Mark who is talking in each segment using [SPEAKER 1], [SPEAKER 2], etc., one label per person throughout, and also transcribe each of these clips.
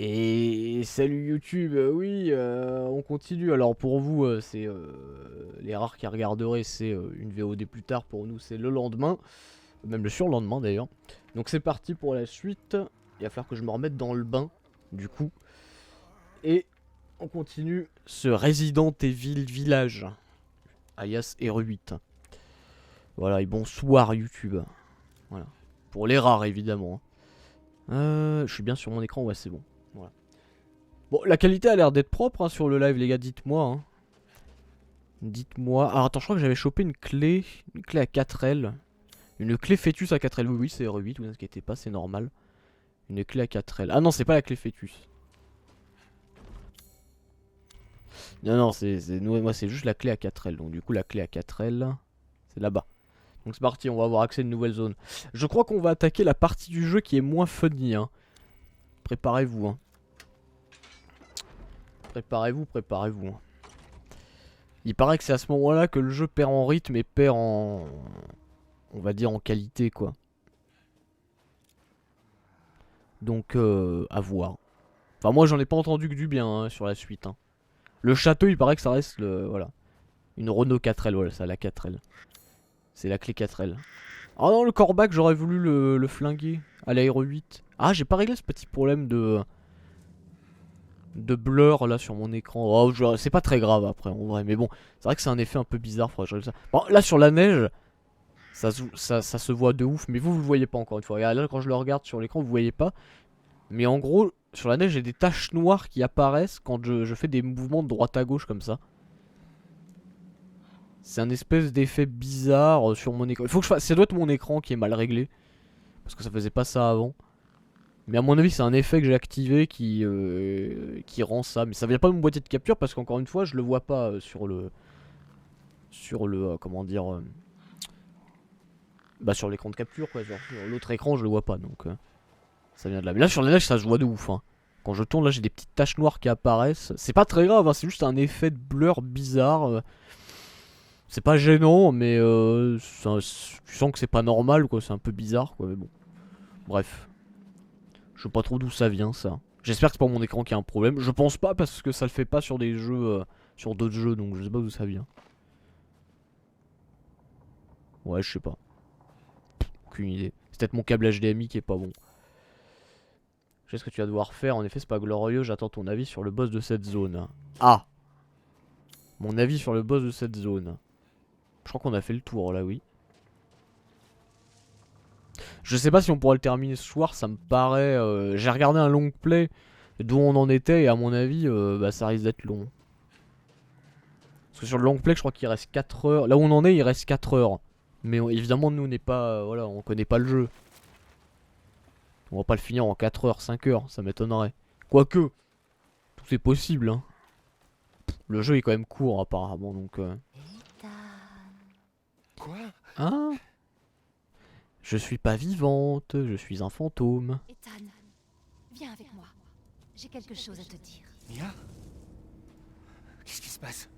[SPEAKER 1] Et salut YouTube, oui, on continue. Alors pour vous, c'est les rares qui regarderaient, c'est une VOD plus tard. Pour nous, c'est le lendemain, même le surlendemain d'ailleurs. Donc c'est parti pour la suite. Il va falloir que je me remette dans le bain, du coup. Et on continue ce Resident Evil Village, alias R8. Voilà, et bonsoir YouTube. Voilà, pour les rares évidemment. Je suis bien sur mon écran, ouais c'est bon. Voilà. Bon, la qualité a l'air d'être propre hein, sur le live, les gars, dites-moi. Hein. Dites-moi. Ah, attends, je crois que j'avais chopé une clé à 4L. Une clé fœtus à 4L. Oui, oui, c'est R8, vous inquiétez pas, c'est normal. Une clé à 4L. Ah non, c'est pas la clé fœtus. Non, non, moi, c'est juste la clé à 4L. Donc, du coup, la clé à 4L, c'est là-bas. Donc, c'est parti, on va avoir accès à une nouvelle zone. Je crois qu'on va attaquer la partie du jeu qui est moins funny. Hein. Préparez-vous. Hein. Préparez-vous, préparez-vous. Hein. Il paraît que c'est à ce moment-là que le jeu perd en rythme et perd en... on va dire en qualité, quoi. Donc, à voir. Enfin, moi, j'en ai pas entendu que du bien hein, sur la suite. Hein. Le château, il paraît que ça reste le... Voilà. Une Renault 4L, voilà, ça, la 4L. C'est la clé 4L. Oh non, le corbac, j'aurais voulu le flinguer à l'aéro 8. Ah, j'ai pas réglé ce petit problème de blur là sur mon écran. Oh, c'est pas très grave après en vrai, mais bon, c'est vrai que c'est un effet un peu bizarre. Faudrait que je règle ça. Bon, là sur la neige, ça se voit de ouf, mais vous le voyez pas encore une fois. Regarde, là quand je le regarde sur l'écran, vous voyez pas. Mais en gros, sur la neige, j'ai des taches noires qui apparaissent quand je fais des mouvements de droite à gauche comme ça. C'est un espèce d'effet bizarre sur mon écran. Il faut que je fasse. Ça doit être mon écran qui est mal réglé. Parce que ça faisait pas ça avant. Mais à mon avis, c'est un effet que j'ai activé qui rend ça. Mais ça vient pas de mon boîtier de capture parce qu'encore une fois, je le vois pas sur le. Comment dire. Bah, sur l'écran de capture, quoi. Genre, sur l'autre écran, je le vois pas. Donc, ça vient de là. Mais là, sur la neige, ça se voit de ouf. Hein. Quand je tourne, là, j'ai des petites taches noires qui apparaissent. C'est pas très grave, hein, c'est juste un effet de blur bizarre. C'est pas gênant, mais tu sens que c'est pas normal, quoi. C'est un peu bizarre, quoi. Mais bon. Bref. Je sais pas trop d'où ça vient, ça. J'espère que c'est pas mon écran qui a un problème. Je pense pas parce que ça le fait pas sur des jeux, sur d'autres jeux, donc je sais pas d'où ça vient. Ouais, je sais pas. Aucune idée. C'est peut-être mon câble HDMI qui est pas bon. Je sais ce que tu vas devoir faire. En effet, c'est pas glorieux. J'attends ton avis sur le boss de cette zone. Ah! Mon avis sur le boss de cette zone. Je crois qu'on a fait le tour là, oui. Je sais pas si on pourra le terminer ce soir. Ça me paraît. J'ai regardé un long play d'où on en était et à mon avis, bah, ça risque d'être long. Parce que sur le long play, je crois qu'il reste 4 heures. Là où on en est, il reste 4 heures. Mais évidemment, nous, on n'est pas. Voilà, on connaît pas le jeu. On va pas le finir en 4 heures, 5 heures, ça m'étonnerait. Quoique, tout est possible. Hein. Le jeu est quand même court, apparemment, donc.
[SPEAKER 2] Quoi?
[SPEAKER 1] Hein? Je suis pas vivante, je suis un fantôme.
[SPEAKER 3] Ethan, viens avec moi. J'ai quelque chose à te dire.
[SPEAKER 2] Mia? Qu'est-ce qui se passe?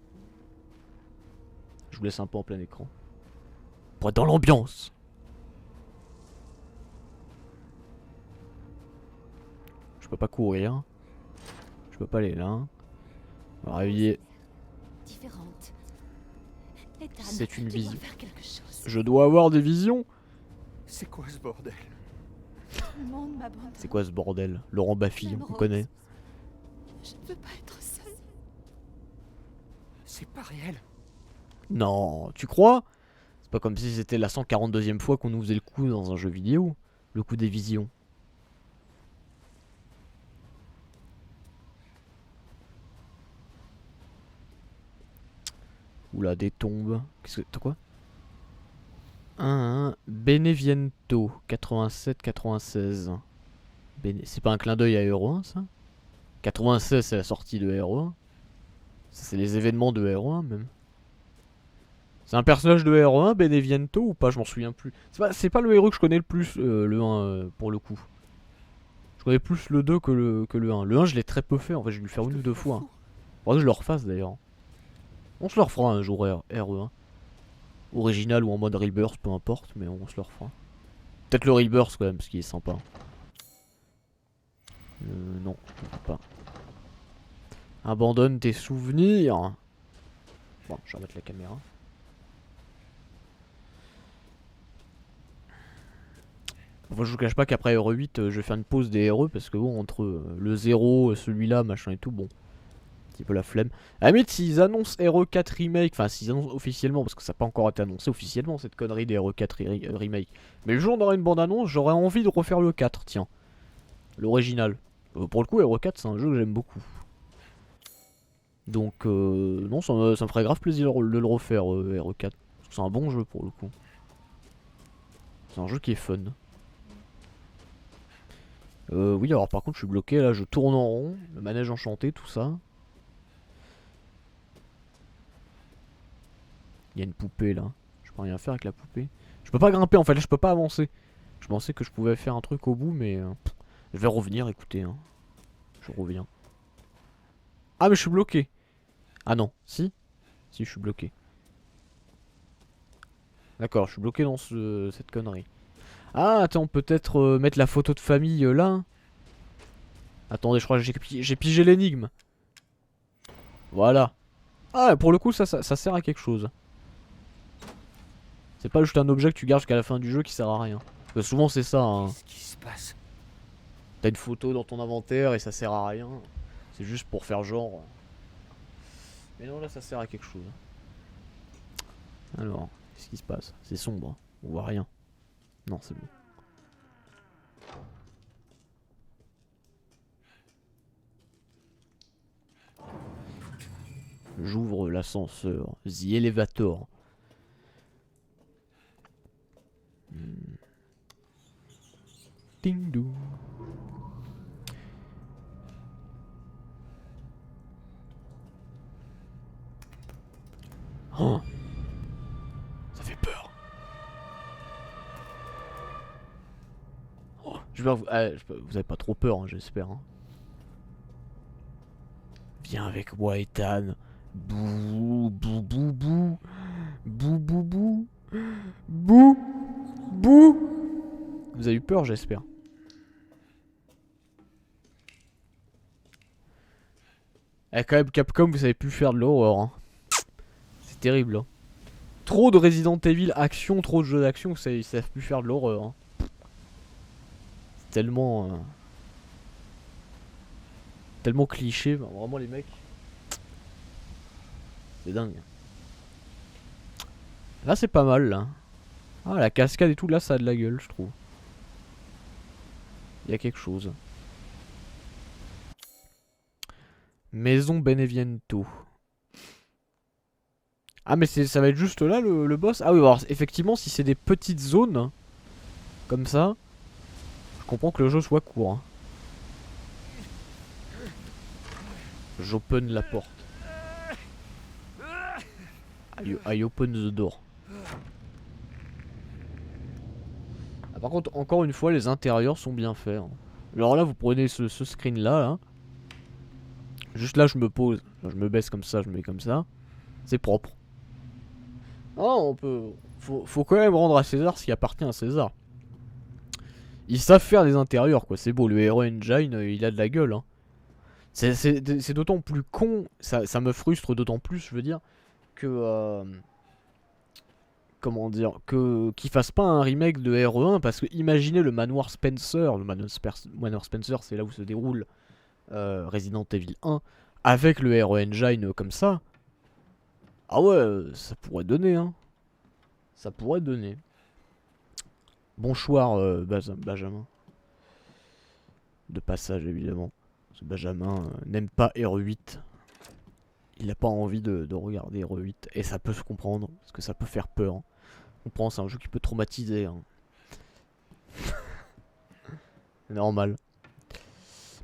[SPEAKER 1] Je vous laisse un peu en plein écran. Pour être dans l'ambiance. Je peux pas courir. Je peux pas aller là. On va réveiller.
[SPEAKER 3] Différente. Ethan,
[SPEAKER 1] C'est une
[SPEAKER 3] tu dois
[SPEAKER 1] vision.
[SPEAKER 3] faire quelque chose.
[SPEAKER 1] Je dois avoir des visions.
[SPEAKER 2] C'est quoi ce bordel?
[SPEAKER 3] Le monde m'abandonne.
[SPEAKER 1] C'est quoi ce bordel? Laurent Baffy,
[SPEAKER 3] Même
[SPEAKER 1] on
[SPEAKER 3] Rose.
[SPEAKER 1] connaît.
[SPEAKER 3] Je ne veux pas être seule.
[SPEAKER 2] C'est pas réel.
[SPEAKER 1] Non, tu crois? C'est pas comme si c'était la 142e fois qu'on nous faisait le coup dans un jeu vidéo. Le coup des visions. Oula, des tombes. Qu'est-ce que. T'as quoi? Beneviento 87-96. C'est pas un clin d'œil à Hero 1 ça? 96 c'est la sortie de Hero 1. Ça c'est les événements de Hero 1 même. C'est un personnage de Hero 1 Beneviento ou pas? Je m'en souviens plus. C'est pas le héros que je connais le plus, le 1 pour le coup. Je connais plus le 2 que le 1. Le 1 je l'ai très peu fait en fait, j'ai dû le faire une ou deux fois. Hein. Faudrait que je le refasse d'ailleurs. On se le refera un jour RE1. Original ou en mode Rebirth, peu importe, mais on se le refera. Peut-être le Rebirth quand même, parce qu'il est sympa. Non, je ne veux pas. Abandonne tes souvenirs. Bon, je vais remettre la caméra. Enfin, je vous cache pas qu'après Hero 8, je vais faire une pause des RE parce que bon, entre le 0, celui-là, machin et tout, bon. Un petit peu la flemme. À la limite, s'ils annoncent Hero 4 Remake, enfin, s'ils annoncent officiellement, parce que ça n'a pas encore été annoncé officiellement cette connerie des Hero 4 Remake. Mais le jour où on aura une bande-annonce, j'aurais envie de refaire le 4, tiens. L'original. Pour le coup, Hero 4, c'est un jeu que j'aime beaucoup. Donc, non, ça me ferait grave plaisir de le refaire, Hero 4. Parce que c'est un bon jeu pour le coup. C'est un jeu qui est fun. Oui, alors par contre, je suis bloqué là, je tourne en rond. Le manège enchanté, tout ça. Il y a une poupée là. Je peux rien faire avec la poupée. Je peux pas grimper en fait, là je peux pas avancer. Je pensais que je pouvais faire un truc au bout, mais je vais revenir, écoutez. Hein. Je reviens. Ah, mais je suis bloqué. Ah non, si. Si, je suis bloqué. D'accord, je suis bloqué dans cette connerie. Ah, attends, peut-être mettre la photo de famille là. Attendez, je crois que j'ai pigé l'énigme. Voilà. Ah, pour le coup, ça sert à quelque chose. C'est pas juste un objet que tu gardes jusqu'à la fin du jeu qui sert à rien. Parce que souvent, c'est ça. Hein.
[SPEAKER 2] Qu'est-ce qui se passe?
[SPEAKER 1] T'as une photo dans ton inventaire et ça sert à rien. C'est juste pour faire genre. Mais non, là, ça sert à quelque chose. Alors, qu'est-ce qui se passe? C'est sombre. On voit rien. Non, c'est bon. J'ouvre l'ascenseur. The Elevator. Ding dong. Oh, ça fait peur. Oh, j'espère que vous avez pas trop peur, hein, j'espère. Hein. Viens avec moi, Ethan. Bouh, bouh, bouh, bouh. Bouh, bouh, bouh. Bouh, bouh. Vous avez eu peur, j'espère. Eh, quand même, Capcom, vous savez plus faire de l'horreur. Hein. C'est terrible. Hein. Trop de Resident Evil action, trop de jeux d'action, ils savent plus faire de l'horreur. Hein. C'est tellement. Tellement cliché. Bah, vraiment, les mecs. C'est dingue. Là, c'est pas mal, là. Ah, la cascade et tout, là, ça a de la gueule, je trouve. Il y a quelque chose. Maison Beneviento. Ah, mais ça va être juste là, le boss? Ah oui, alors, effectivement, si c'est des petites zones, hein, comme ça, je comprends que le jeu soit court. Hein. J'open la porte. I open the door. Ah, par contre, encore une fois, les intérieurs sont bien faits. Hein. Alors là, vous prenez ce screen là, là. Juste là, je me pose. Je me baisse comme ça, je me mets comme ça. C'est propre. Oh, on peut. Faut quand même rendre à César ce qui appartient à César. Ils savent faire des intérieurs, quoi. C'est beau, le Hero Engine, il a de la gueule. Hein. C'est d'autant plus con. Ça me frustre d'autant plus, je veux dire, que. Comment dire, qu'ils fassent pas un remake de RE1 parce que imaginez le manoir Spencer, manoir Spencer c'est là où se déroule Resident Evil 1 avec le RE Engine comme ça. Ah ouais, ça pourrait donner hein. Ça pourrait donner. Bonsoir Benjamin. De passage évidemment. Ce Benjamin n'aime pas RE8. Il n'a pas envie de regarder RE8 et ça peut se comprendre parce que ça peut faire peur. Hein. On comprend, c'est un jeu qui peut traumatiser. Hein. C'est normal.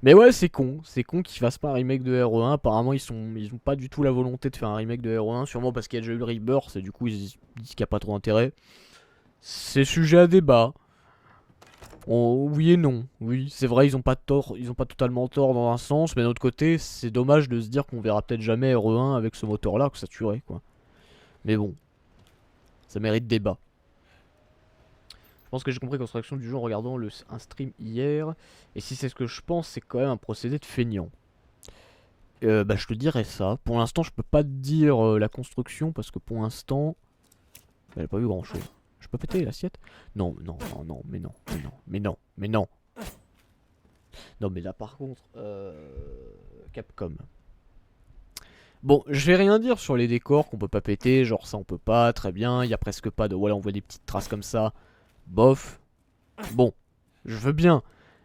[SPEAKER 1] Mais ouais, c'est con qu'ils fassent pas un remake de RE1. Apparemment, ils ont pas du tout la volonté de faire un remake de RE1, sûrement parce qu'il y a déjà eu le Rebirth et du coup ils disent qu'il n'y a pas trop d'intérêt. C'est sujet à débat. Oui et non. Oui, c'est vrai, ils ont pas tort, ils ont pas totalement tort dans un sens, mais d'un autre côté, c'est dommage de se dire qu'on verra peut-être jamais RE1 avec ce moteur-là, que ça tuerait quoi. Mais bon, ça mérite débat. Je pense que j'ai compris construction du jeu en regardant un stream hier. Et si c'est ce que je pense, c'est quand même un procédé de feignant. Bah je te dirais ça. Pour l'instant, je peux pas te dire la construction parce que pour l'instant, bah, j'ai pas vu grand chose. Je peux péter l'assiette? Non, non, non, non, mais non, mais non, mais non, mais non. Non, mais là par contre, Capcom. Bon, je vais rien dire sur les décors qu'on peut pas péter, genre ça on peut pas, très bien, il y a presque pas de... Voilà, on voit des petites traces comme ça, bof. Bon, je veux bien,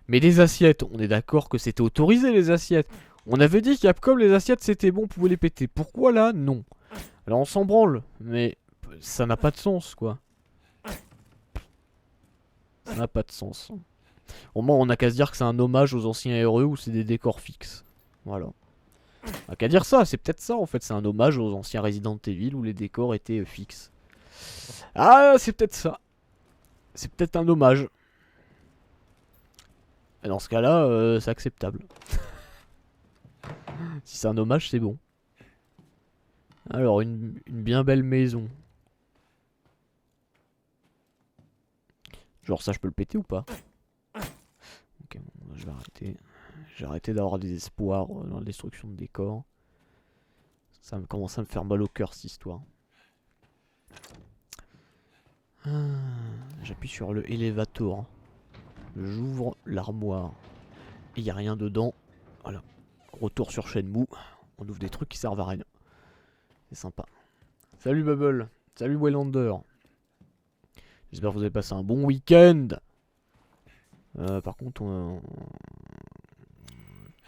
[SPEAKER 1] mais les assiettes, on est d'accord que c'était autorisé les assiettes. On avait dit Capcom, les assiettes c'était bon, on pouvait les péter. Pourquoi là, non? Alors on s'en branle, mais ça n'a pas de sens quoi. Ça n'a pas de sens. Au moins on a qu'à se dire que c'est un hommage aux anciens RE où c'est des décors fixes. Voilà. On a qu'à dire ça, c'est peut-être ça en fait, c'est un hommage aux anciens Resident Evil où les décors étaient fixes. Ah, c'est peut-être ça. C'est peut-être un hommage. Et dans ce cas-là, c'est acceptable. Si c'est un hommage, c'est bon. Alors, une bien belle maison. Genre ça, je peux le péter ou pas? Ok, bon, je vais arrêter. J'ai arrêté d'avoir des espoirs dans la destruction de décors. Ça commence à me faire mal au cœur cette histoire. J'appuie sur le elevator. J'ouvre l'armoire. Et il n'y a rien dedans. Voilà. Retour sur Shenmue. On ouvre des trucs qui servent à rien. C'est sympa. Salut Bubble. Salut Waylander. J'espère que vous avez passé un bon week-end. Par contre,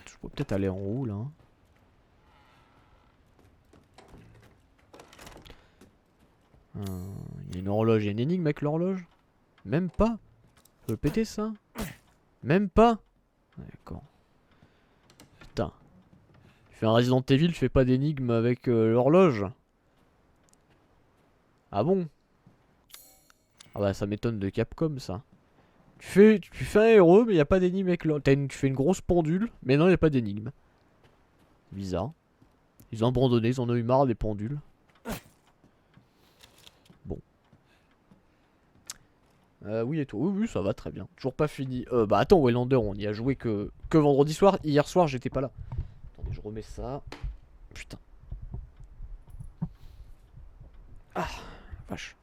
[SPEAKER 1] je peux peut-être aller en haut là. Il y a une horloge, il y a une énigme avec l'horloge? Même pas? Je peux péter ça? Même pas? D'accord. Putain. Tu fais un Resident Evil, tu fais pas d'énigme avec l'horloge? Ah bon? Ah bah ça m'étonne de Capcom ça. Tu fais un héros mais y a pas d'énigme avec l'horloge. Tu fais une grosse pendule, mais non y a pas d'énigme. Bizarre. Ils ont abandonné, ils en ont eu marre des pendules. Bon. Oui et toi? Oui, oui, ça va très bien. Toujours pas fini. Bah attends, Waylander, on y a joué que vendredi soir. Hier soir, j'étais pas là. Attendez, je remets ça. Putain. Ah, vache.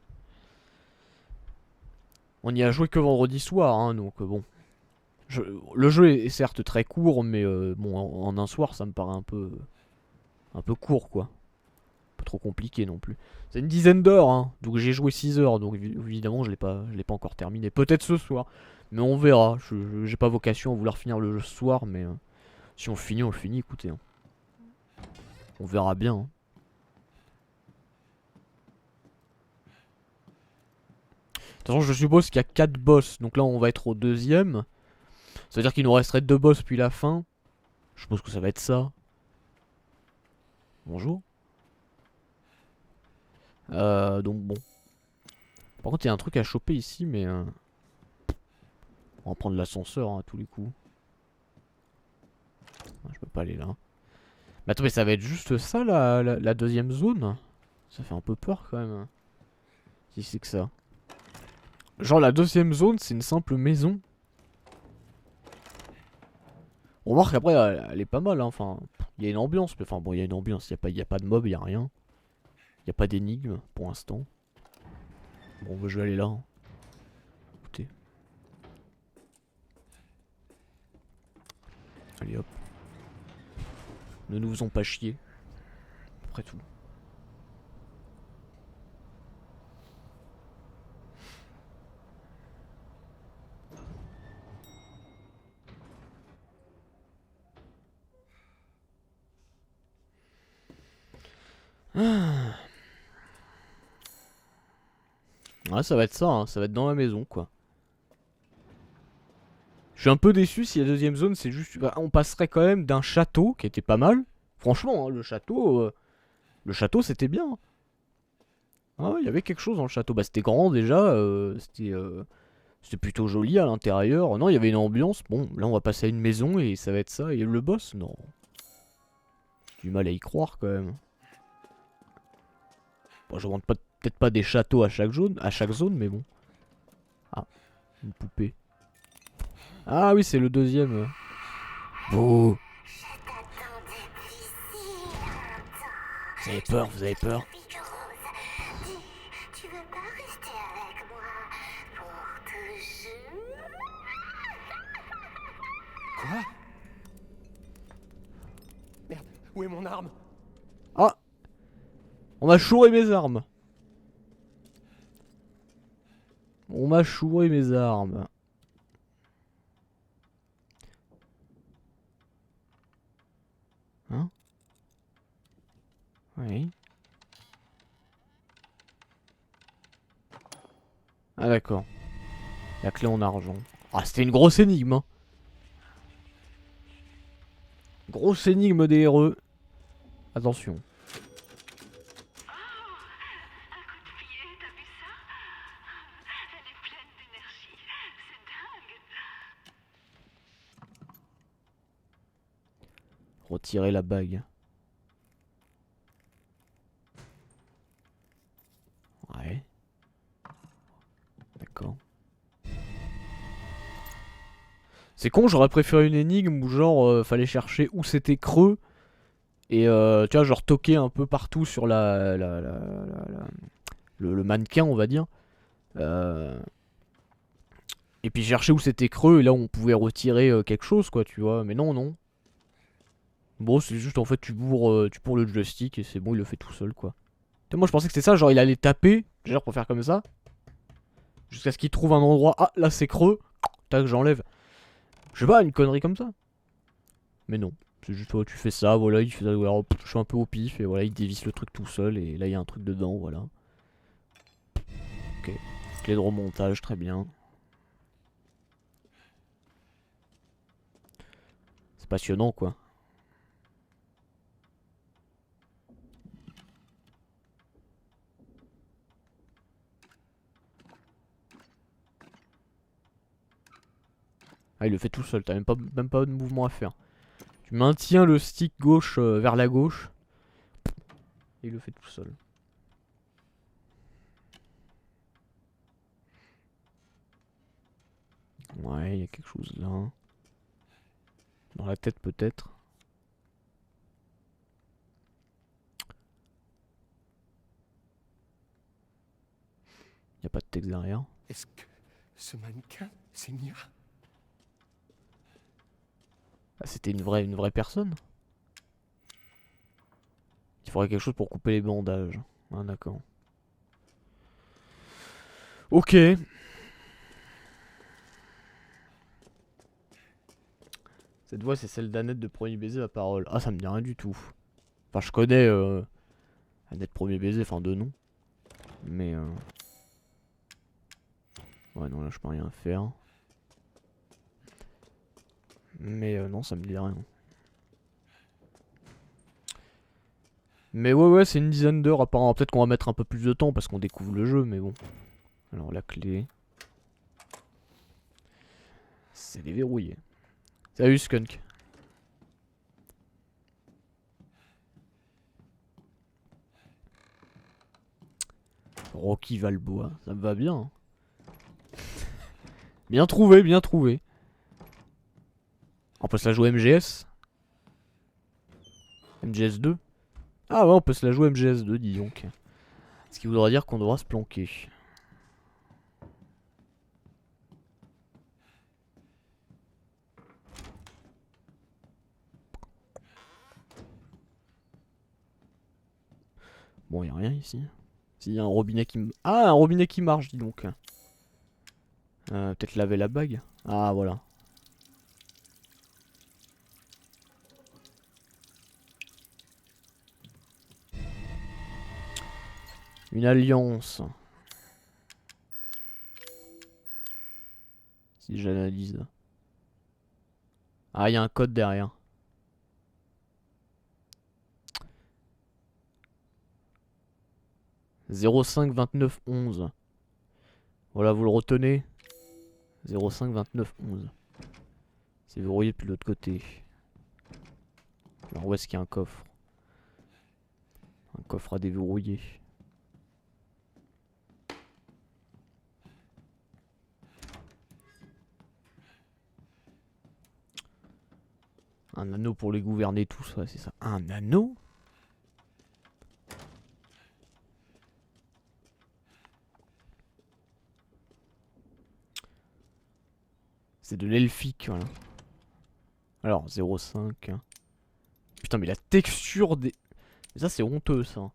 [SPEAKER 1] On y a joué que vendredi soir, hein, donc bon. Le jeu est certes très court, mais bon, en un soir, ça me paraît un peu court, quoi. Pas trop compliqué non plus. C'est une dizaine d'heures, hein. Donc j'ai joué 6 heures, donc évidemment je l'ai pas encore terminé. Peut-être ce soir, mais on verra. J'ai pas vocation à vouloir finir le jeu ce soir, mais si on finit, on le finit. Écoutez, hein. On verra bien. Hein. De toute façon, je suppose qu'il y a 4 boss, donc là on va être au deuxième. Ça veut dire qu'il nous resterait 2 boss puis la fin. Je suppose que ça va être ça. Bonjour. Donc bon. Par contre, il y a un truc à choper ici, mais... on va prendre l'ascenseur hein, à tous les coups. Je peux pas aller là. Mais attends, mais ça va être juste ça, la deuxième zone? Ça fait un peu peur, quand même. Si c'est que ça. Genre, la deuxième zone, c'est une simple maison. On remarque qu'après, elle est pas mal, hein. Enfin, il y a une ambiance. Mais enfin, bon, il y a une ambiance. Il y a pas de mob, il y a rien. Il n'y a pas d'énigme pour l'instant. Bon, bah, je vais aller là. Hein. Écoutez. Allez hop. Ne nous faisons pas chier. Après tout. Ah. Ouais, ça va être ça, hein. Ça va être dans la maison, quoi. Je suis un peu déçu si la deuxième zone, c'est juste... Bah, on passerait quand même d'un château, qui était pas mal. Franchement, hein, le château, c'était bien. Ah ouais, il y avait quelque chose dans le château. Bah, c'était grand, déjà. C'était plutôt joli à l'intérieur. Non, il y avait une ambiance. Bon, là, on va passer à une maison et ça va être ça. Et le boss, non. J'ai du mal à y croire, quand même. Bon, je demande peut-être pas des châteaux à chaque zone, mais bon. Ah, Une poupée. Ah oui, c'est le deuxième. Oh. Vous avez peur, vous avez peur.
[SPEAKER 4] Tu veux pas rester avec moi pour toujours?
[SPEAKER 2] Quoi? Merde, où est mon arme?
[SPEAKER 1] Ah! On m'a chouré mes armes. On m'a chouré mes armes. Hein? Oui. Ah d'accord. La clé en argent. Ah, c'était une grosse énigme, hein. Grosse énigme des RE. Attention. Retirer la bague. Ouais. D'accord. C'est con, j'aurais préféré une énigme où genre fallait chercher où c'était creux. Et tu vois, genre toquer un peu partout sur le mannequin, on va dire. Et puis chercher où c'était creux et là où on pouvait retirer quelque chose, quoi, tu vois. Mais non, non. Bon, c'est juste en fait, tu bourres le joystick et c'est bon, il le fait tout seul, quoi. Tu vois, moi, je pensais que c'était ça, genre il allait taper, genre pour faire comme ça. Jusqu'à ce qu'il trouve un endroit. Ah, là c'est creux. Tac, j'enlève. Je sais pas, une connerie comme ça. Mais non. C'est juste, tu fais ça, voilà, il fait ça, voilà, je suis un peu au pif, et voilà, il dévisse le truc tout seul, et là il y a un truc dedans, voilà. Ok. Clé de remontage, très bien. C'est passionnant, quoi. Ah, il le fait tout seul, t'as même pas de mouvement à faire. Tu maintiens le stick gauche vers la gauche, et il le fait tout seul. Ouais, il y a quelque chose là. Dans la tête peut-être. Y a pas de texte derrière.
[SPEAKER 2] Est-ce que ce mannequin, c'est Mira?
[SPEAKER 1] Ah, c'était une vraie personne. Il faudrait quelque chose pour couper les bandages. Ah d'accord. Ok. Cette voix c'est celle d'Annette de Premier Baiser à parole. Ah, ça me dit rien du tout. Enfin, je connais Annette Premier Baiser, enfin de nom. Mais ouais, non, là je peux rien faire. Mais non, ça me dit rien. Mais ouais, c'est une dizaine d'heures apparemment. Peut-être qu'on va mettre un peu plus de temps parce qu'on découvre le jeu, mais bon. Alors la clé. C'est déverrouillé. Salut Skunk. Rocky Valboa, ça me va bien. Hein. Bien trouvé, bien trouvé. On peut se la jouer MGS. MGS 2. Ah ouais, on peut se la jouer MGS 2, dis donc. Ce qui voudra dire qu'on devra se planquer. Bon, y'a rien ici. S'il y a un robinet qui... Ah, un robinet qui marche, dis donc. Peut-être laver la bague. Ah, voilà. Une alliance. Si j'analyse. Ah, il y a un code derrière. « 05 29 11 ». Voilà, vous le retenez. 05 29 11. C'est verrouillé depuis l'autre côté. Alors où est-ce qu'il y a un coffre? Un coffre à déverrouiller. Un anneau pour les gouverner tous, ouais, c'est ça. Un anneau? C'est de l'elfique, voilà. Alors, 0,5. Putain, mais la texture des... Ça, c'est honteux, ça.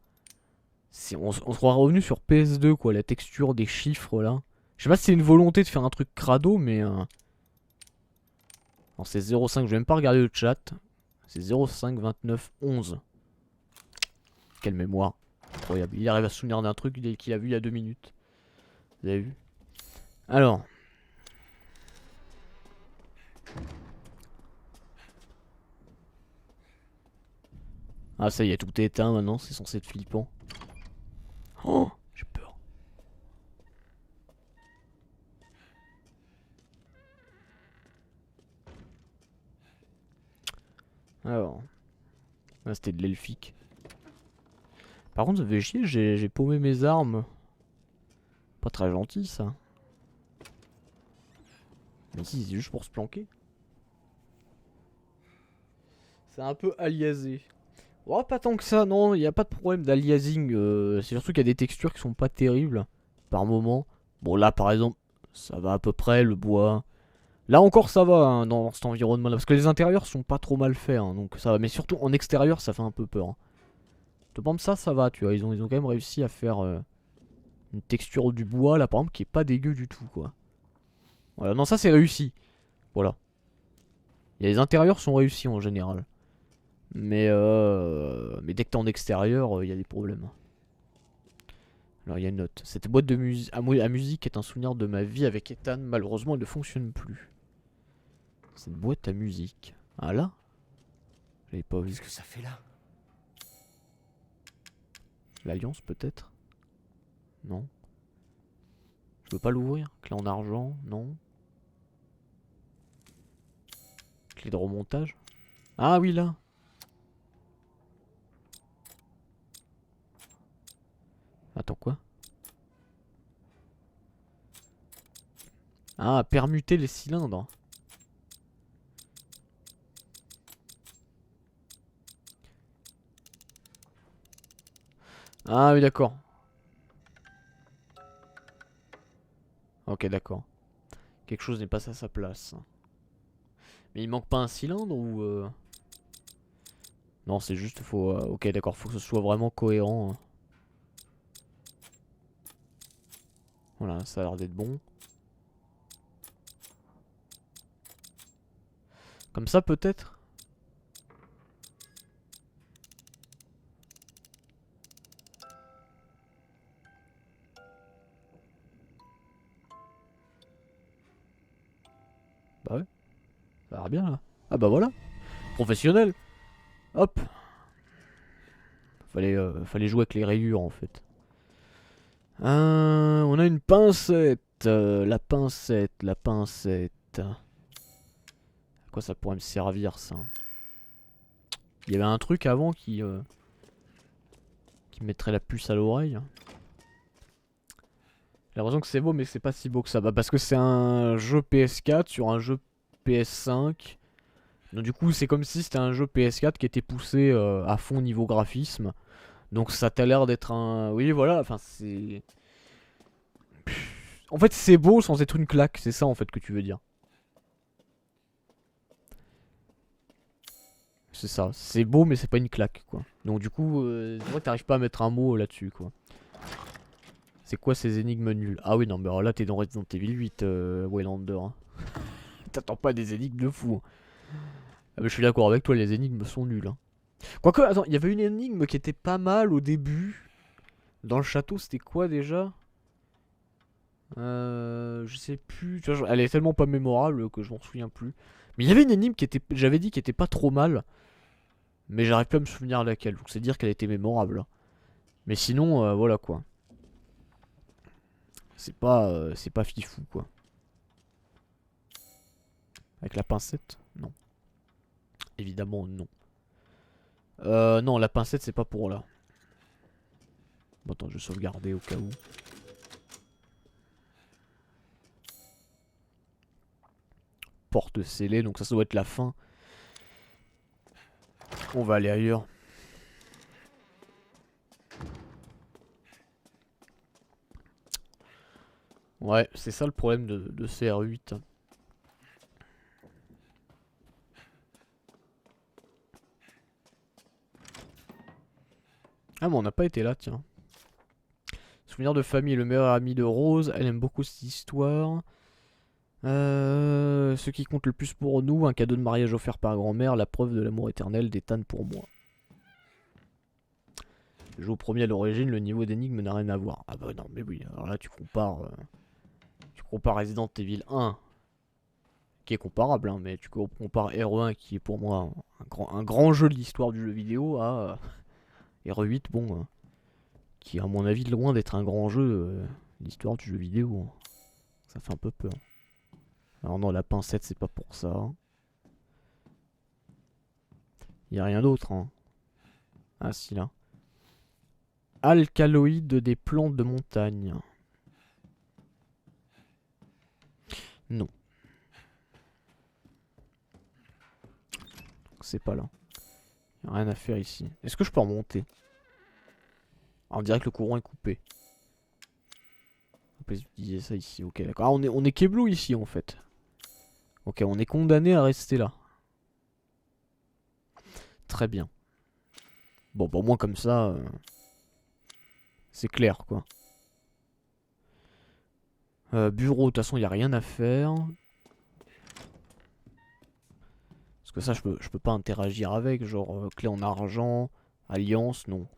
[SPEAKER 1] On sera revenu sur PS2, quoi, la texture des chiffres, là. Je sais pas si c'est une volonté de faire un truc crado, mais... Alors, c'est 0,5, je vais même pas regarder le chat. C'est 0,5, 29, 11. Quelle mémoire. Incroyable. Il arrive à se souvenir d'un truc qu'il a vu il y a 2 minutes. Vous avez vu? Alors... Ah ça y est, tout est éteint maintenant, c'est censé être flippant. Oh, j'ai peur. Alors, ah, c'était de l'elfique. Par contre, ça fait chier, j'ai paumé mes armes. Pas très gentil ça. Mais si, c'est juste pour se planquer. C'est un peu aliasé. Oh, pas tant que ça, non, il n'y a pas de problème d'aliasing. C'est surtout qu'il y a des textures qui sont pas terribles par moment. Bon, là par exemple, ça va à peu près, le bois. Là encore, ça va hein, dans cet environnement là. Parce que les intérieurs sont pas trop mal faits, hein, donc ça va. Mais surtout en extérieur, ça fait un peu peur. Hein. De par exemple, ça va, tu vois. Ils ont quand même réussi à faire une texture du bois là, par exemple, qui est pas dégueu du tout, quoi. Voilà, non, ça c'est réussi. Voilà. Les intérieurs sont réussis en général. Mais dès que t'es en extérieur, il y a des problèmes. Alors il y a une note. Cette boîte de à musique est un souvenir de ma vie avec Ethan. Malheureusement, elle ne fonctionne plus. Cette boîte à musique. Ah là? J'avais pas vu.
[SPEAKER 2] Qu'est-ce que ça fait là?
[SPEAKER 1] L'alliance peut-être? Non. Je peux pas l'ouvrir. Clé en argent? Non. Clé de remontage? Ah oui là. Attends quoi? Ah, permuter les cylindres. Ah oui d'accord. Ok d'accord. Quelque chose n'est pas à sa place. Mais il manque pas un cylindre ou Non c'est juste faut... ok d'accord, faut que ce soit vraiment cohérent. Hein. Voilà, ça a l'air d'être bon. Comme ça peut-être? Bah ouais. Ça a l'air bien là. Ah bah voilà. Professionnel. Hop. Fallait jouer avec les rayures en fait. On a une pincette. La pincette, la pincette. À quoi ça pourrait me servir ça? Il y avait un truc avant qui me mettrait la puce à l'oreille. J'ai l'impression que c'est beau mais c'est pas si beau que ça. Bah parce que c'est un jeu PS4 sur un jeu PS5. Donc du coup c'est comme si c'était un jeu PS4 qui était poussé à fond niveau graphisme. Donc ça t'a l'air d'être un... Oui voilà, enfin c'est... En fait c'est beau sans être une claque, c'est ça en fait que tu veux dire. C'est ça, c'est beau mais c'est pas une claque quoi. Donc du coup, c'est vrai que t'arrives pas à mettre un mot là-dessus quoi. C'est quoi ces énigmes nulles? Ah oui non mais alors là t'es dans Resident Evil 8 Waylander. Hein. T'attends pas des énigmes de fou. Hein. Ah mais je suis d'accord avec toi, les énigmes sont nulles. Hein. Quoique, attends, il y avait une énigme qui était pas mal au début. Dans le château, c'était quoi déjà? Je sais plus. Tu vois, elle est tellement pas mémorable que je m'en souviens plus. Mais il y avait une énigme qui était, j'avais dit, qui était pas trop mal. Mais j'arrive plus à me souvenir laquelle. Donc c'est dire qu'elle était mémorable. Mais sinon, voilà quoi. C'est pas fifou quoi. Avec la pincette? Non. Évidemment non. Non, la pincette c'est pas pour là. Bon, attends, je vais sauvegarder au cas où. Porte scellée, donc ça doit être la fin. On va aller ailleurs. Ouais, c'est ça le problème de CR8. Ah, mais on n'a pas été là, tiens. Souvenir de famille, le meilleur ami de Rose. Elle aime beaucoup cette histoire. Ce qui compte le plus pour nous, un cadeau de mariage offert par grand-mère, la preuve de l'amour éternel d'Ethan pour moi. Je joue au premier à l'origine, le niveau d'énigme n'a rien à voir. Ah bah non, mais oui, alors là tu compares Resident Evil 1, qui est comparable, hein, mais tu compares RE1, qui est pour moi un grand jeu de l'histoire du jeu vidéo, à RE8, bon, qui est à mon avis loin d'être un grand jeu de l'histoire du jeu vidéo. Hein. Ça fait un peu peur. Alors non, la pincette, c'est pas pour ça. Hein. Y a rien d'autre. Hein. Ah si, là. Alcaloïdes des plantes de montagne. Non. C'est pas là. Y a rien à faire ici. Est-ce que je peux remonter? Ah, on dirait que le courant est coupé. On peut utiliser ça ici. Ok, d'accord. Ah, on est Keblo ici en fait. Ok, on est condamné à rester là. Très bien. Bon, bah, au moins comme ça, c'est clair quoi. Bureau, de toute façon, il n'y a rien à faire. Parce que ça, je peux pas interagir avec. Genre, clé en argent, alliance, non.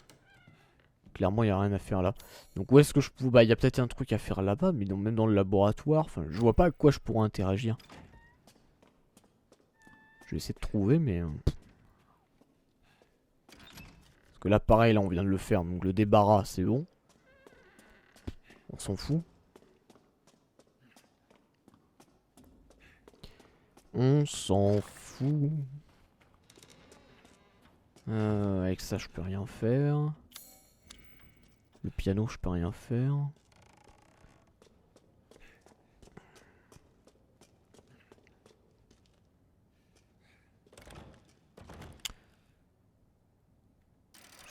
[SPEAKER 1] Clairement, il n'y a rien à faire là. Donc, où est-ce que je peux... Bah, il y a peut-être un truc à faire là-bas, mais même dans le laboratoire. Enfin, je vois pas à quoi je pourrais interagir. Je vais essayer de trouver, mais... Parce que là, pareil, là, on vient de le faire. Donc, le débarras, c'est bon. On s'en fout. On s'en fout. Avec ça, je peux rien faire. Le piano, je peux rien faire.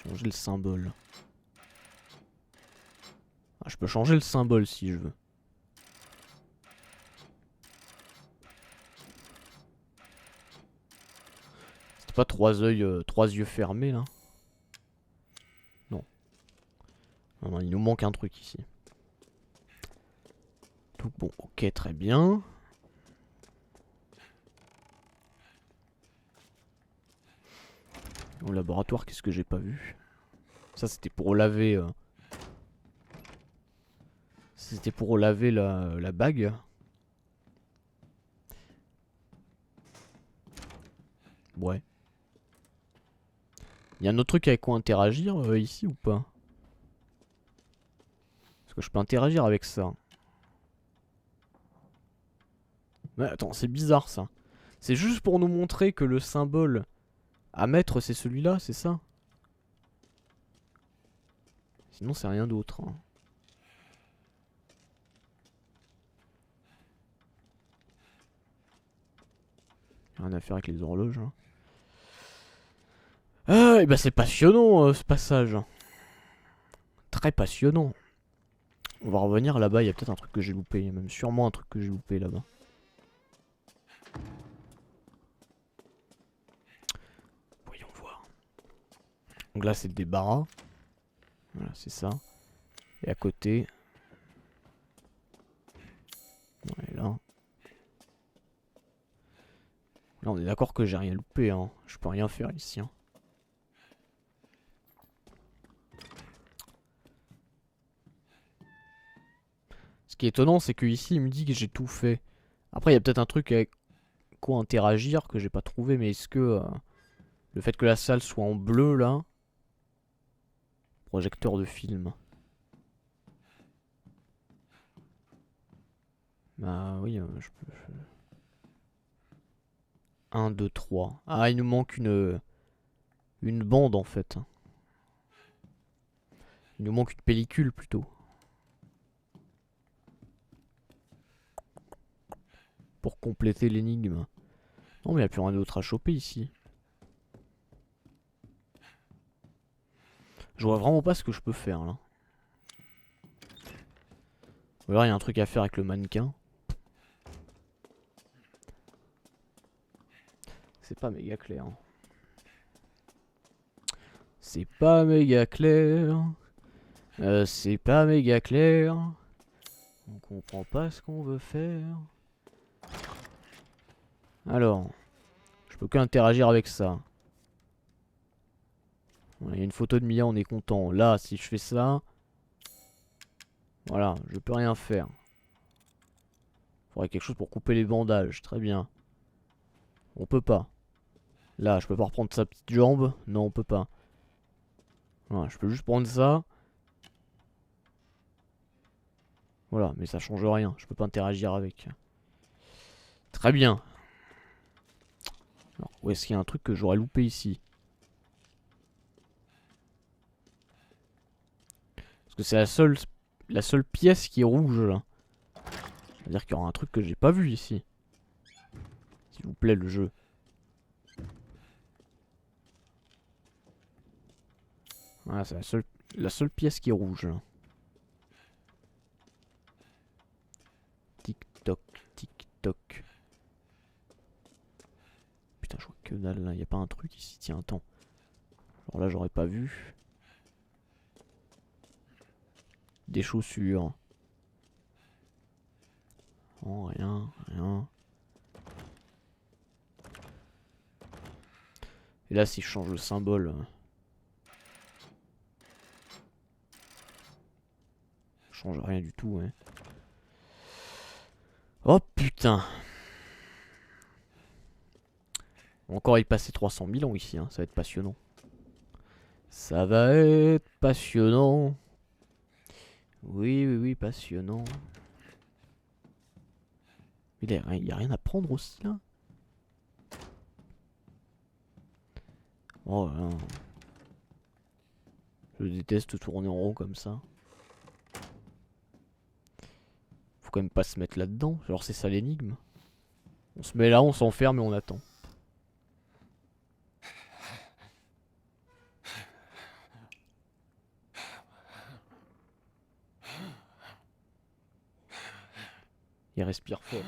[SPEAKER 1] Changer le symbole. Ah, je peux changer le symbole si je veux. C'était pas trois yeux fermés là? Non. Non, non, il nous manque un truc ici. Donc bon, ok, très bien. Au laboratoire, qu'est-ce que j'ai pas vu? Ça, c'était pour laver... C'était pour laver la bague. Ouais. Il y a un autre truc avec quoi interagir ici ou pas? Parce que je peux interagir avec ça. Mais attends, c'est bizarre ça. C'est juste pour nous montrer que le symbole à mettre c'est celui-là, c'est ça? Sinon c'est rien d'autre. Hein. Rien à faire avec les horloges. Hein. Ah, et bah c'est passionnant ce passage. Très passionnant. On va revenir là-bas, il y a peut-être un truc que j'ai loupé. Il y a même sûrement un truc que j'ai loupé là-bas. Voyons voir. Donc là c'est le débarras. Voilà, c'est ça. Et à côté... Ouais, là. Là on est d'accord que j'ai rien loupé. Hein. Je peux rien faire ici. Hein. Ce qui est étonnant, c'est que ici il me dit que j'ai tout fait. Après, il y a peut-être un truc avec quoi interagir que j'ai pas trouvé, mais est-ce que le fait que la salle soit en bleu là, projecteur de film. Bah oui, je peux. 1, 2, 3. Ah, il nous manque une bande en fait. Il nous manque une pellicule plutôt. Pour compléter l'énigme. Non mais il n'y a plus rien d'autre à choper ici. Je vois vraiment pas ce que je peux faire là. Ou alors il y a un truc à faire avec le mannequin. C'est pas méga clair. Hein. C'est pas méga clair. C'est pas méga clair. On comprend pas ce qu'on veut faire. Alors, je peux qu'interagir avec ça. Il y a une photo de Mia, on est content. Là, si je fais ça, voilà, je peux rien faire. Faudrait quelque chose pour couper les bandages. Très bien. On peut pas. Là, je peux pas reprendre sa petite jambe. Non, on peut pas. Voilà, je peux juste prendre ça. Voilà, mais ça change rien. Je peux pas interagir avec. Très bien. Alors, où est-ce qu'il y a un truc que j'aurais loupé ici? Parce que c'est la seule pièce qui est rouge là. C'est-à-dire qu'il y aura un truc que j'ai pas vu ici. S'il vous plaît, le jeu. Voilà, c'est la seule pièce qui est rouge là. Tic toc, tic toc. Putain, je vois que dalle là. Y a pas un truc ici? Tiens, attends. Alors là, j'aurais pas vu. Des chaussures. Oh, rien, rien. Et là, si je change le symbole. Je change rien du tout, ouais. Oh putain. Encore y passer 300 000 ans ici, hein. Ça va être passionnant. Ça va être passionnant. Oui, oui, oui, passionnant. Il y a rien à prendre aussi là. Oh là. Je déteste tourner en rond comme ça. Faut quand même pas se mettre là-dedans. Genre c'est ça l'énigme. On se met là, on s'enferme et on attend. Il respire fort.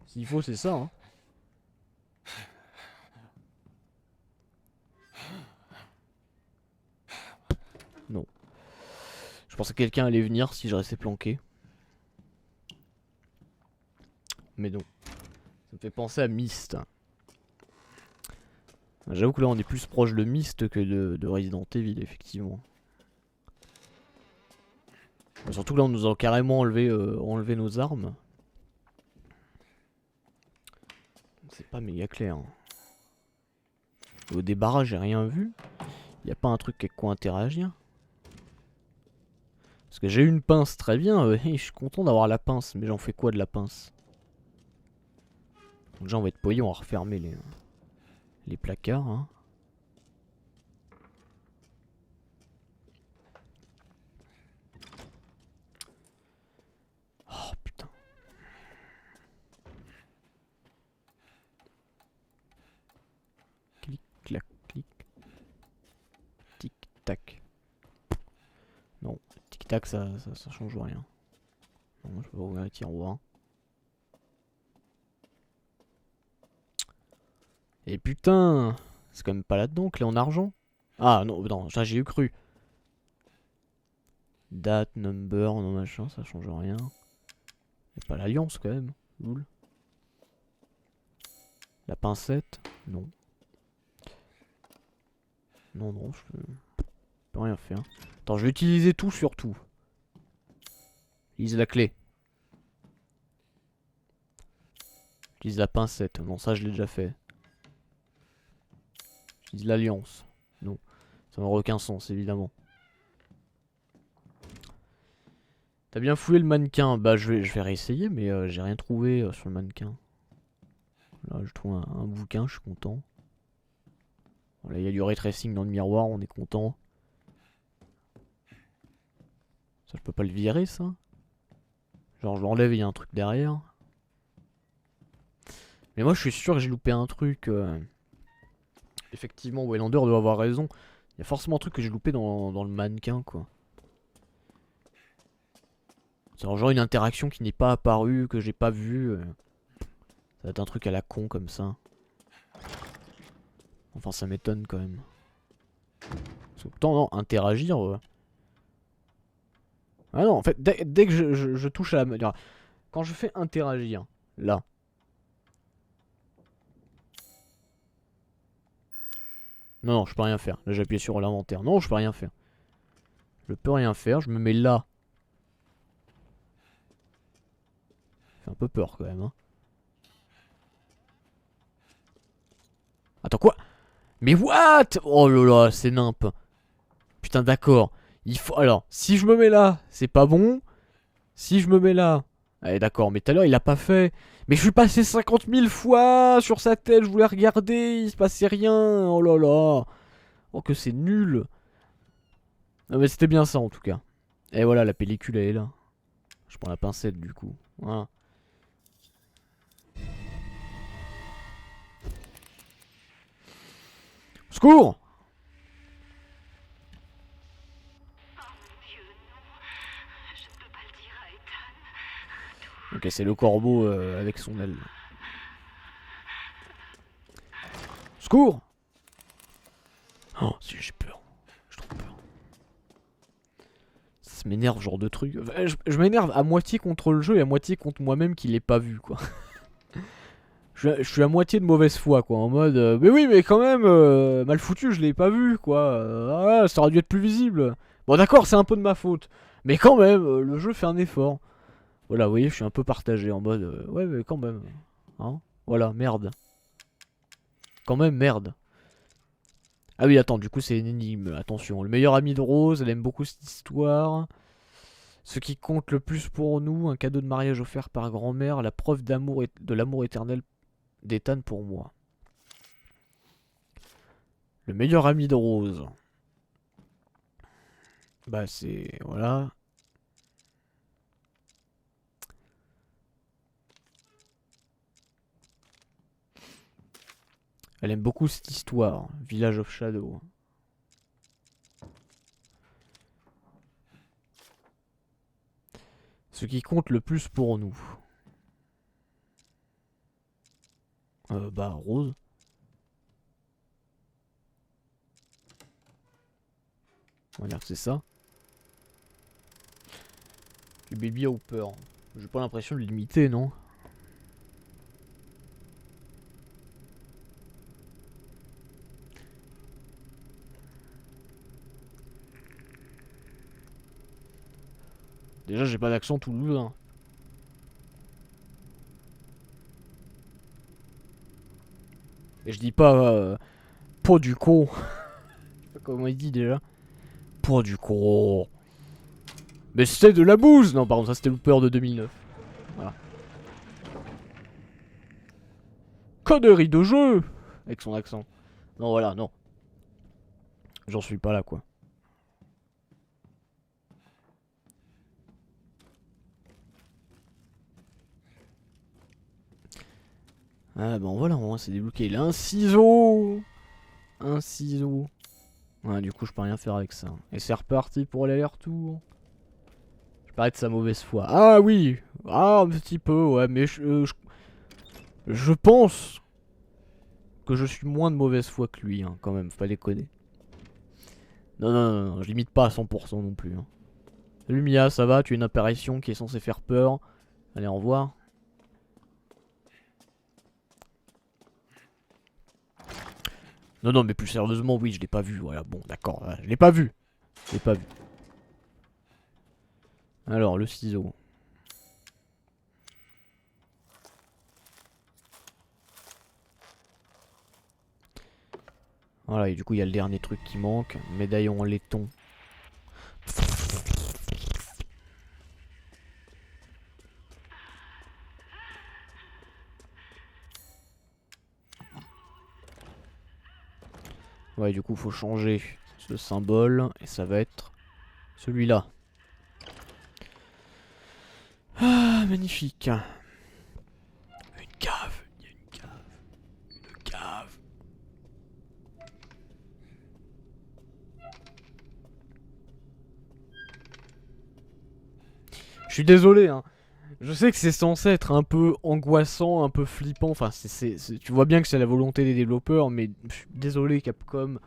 [SPEAKER 1] S'il faut, c'est ça, hein. Non. Je pensais que quelqu'un allait venir si je restais planqué. Mais non. Ça me fait penser à Myst. J'avoue que là on est plus proche de Myst que de Resident Evil, effectivement. Surtout que là on nous a carrément enlevé nos armes. C'est pas méga clair. Hein. Au débarras j'ai rien vu. Y a pas un truc avec quoi interagir. Parce que j'ai eu une pince, très bien. Je suis content d'avoir la pince. Mais j'en fais quoi de la pince? Donc déjà on va être poli, on va refermer les placards. Hein. Oh putain. Clic, clac, clic. Tic, tac. Non, tic tac ça change rien. Non, je peux pas ouvrir les tiroirs. Et putain, c'est quand même pas là-dedans, clé en argent. Ah non, non, ça j'ai eu cru. Date, number, non machin, ça change rien. Y'a pas l'alliance quand même, loul. La pincette, non. Non, non, je peux rien faire. Attends, je vais utiliser tout surtout. Utilise la clé. Utilise la pincette. Non, ça je l'ai déjà fait. Utilise l'alliance. Non, ça n'aurait aucun sens, évidemment. T'as bien fouillé le mannequin? Bah je vais réessayer, mais j'ai rien trouvé sur le mannequin. Là, je trouve un bouquin, je suis content. Voilà, il y a du ray tracing dans le miroir, on est content. Ça, je peux pas le virer, ça? Genre je l'enlève et il y a un truc derrière. Mais moi je suis sûr que j'ai loupé un truc. Effectivement, Waylander doit avoir raison. Il y a forcément un truc que j'ai loupé dans le mannequin, quoi. C'est genre une interaction qui n'est pas apparue, que j'ai pas vue. Ça va être un truc à la con comme ça. Enfin, ça m'étonne quand même. Parce que pourtant, non, interagir. Ah non, en fait, dès que je touche à la. Quand je fais interagir, là. Non, non, je peux rien faire. Là, j'ai appuyé sur l'inventaire. Non, je peux rien faire. Je peux rien faire, je me mets là. Ça fait un peu peur quand même, hein. Attends, quoi? Mais what? Oh là là, c'est nimp. Putain, d'accord. Il faut. Alors, si je me mets là, c'est pas bon. Si je me mets là. Allez, d'accord, mais tout à l'heure, il a pas fait. Mais je suis passé 50 000 fois sur sa tête, je voulais regarder, il se passait rien. Oh là là. Oh, que c'est nul. Non, mais c'était bien ça en tout cas. Et voilà, la pellicule, elle est là. Je prends la pincette du coup. Voilà. Secours! Ok, c'est le corbeau avec son aile. Secours! Oh, si j'ai peur. J'ai trop peur. Ça m'énerve ce genre de truc. Enfin, je m'énerve à moitié contre le jeu et à moitié contre moi-même qui l'ai pas vu, quoi. Je suis à moitié de mauvaise foi, quoi. En mode, mais oui, mais quand même, mal foutu, je l'ai pas vu, quoi. Ah, ça aurait dû être plus visible. Bon, d'accord, c'est un peu de ma faute. Mais quand même, le jeu fait un effort. Voilà, vous voyez, je suis un peu partagé en mode, ouais, mais quand même. Hein, voilà, merde. Quand même, merde. Ah oui, attends, du coup, c'est une énigme. Attention, le meilleur ami de Rose, elle aime beaucoup cette histoire. Ce qui compte le plus pour nous, un cadeau de mariage offert par grand-mère, la preuve d'amour et de l'amour éternel d'Ethan pour moi. Le meilleur ami de Rose. Bah, c'est. Voilà. Elle aime beaucoup cette histoire. Village of Shadow. Ce qui compte le plus pour nous. Bah, Rose. On va dire que c'est ça. Le baby Hopper. J'ai pas l'impression de l'imiter, non? Déjà, j'ai pas d'accent toulousain. Et je dis pas du con. Je sais pas comment il dit déjà. Pas du con. Mais c'était de la bouse. Non, pardon, ça c'était Looper de 2009. Voilà. Connerie de jeu. Avec son accent. Non, voilà, non. J'en suis pas là, quoi. Ah bon voilà, on s'est débloqué. Il a un ciseau. Un ciseau. Ouais, du coup je peux rien faire avec ça. Et c'est reparti pour l'aller-retour. Je parlais de sa mauvaise foi. Ah oui. Ah un petit peu, ouais. Mais je pense que je suis moins de mauvaise foi que lui, hein, quand même. Faut pas déconner. Non, non, non, non, je limite pas à 100% non plus. Hein. Salut Mia, ça va? Tu es une apparition qui est censée faire peur. Allez, au revoir. Non, non, mais plus sérieusement, oui, je l'ai pas vu. Voilà, bon, d'accord, je l'ai pas vu. Je l'ai pas vu. Alors, le ciseau. Voilà, et du coup, il y a le dernier truc qui manque. Médaillon en laiton. Ouais, du coup, faut changer ce symbole. Et ça va être celui-là. Ah. magnifique. Une cave. Il y a une cave. Une cave. Je suis désolé, hein. Je sais que c'est censé être un peu angoissant, un peu flippant. Enfin, tu vois bien que c'est la volonté des développeurs, mais je suis désolé, Capcom.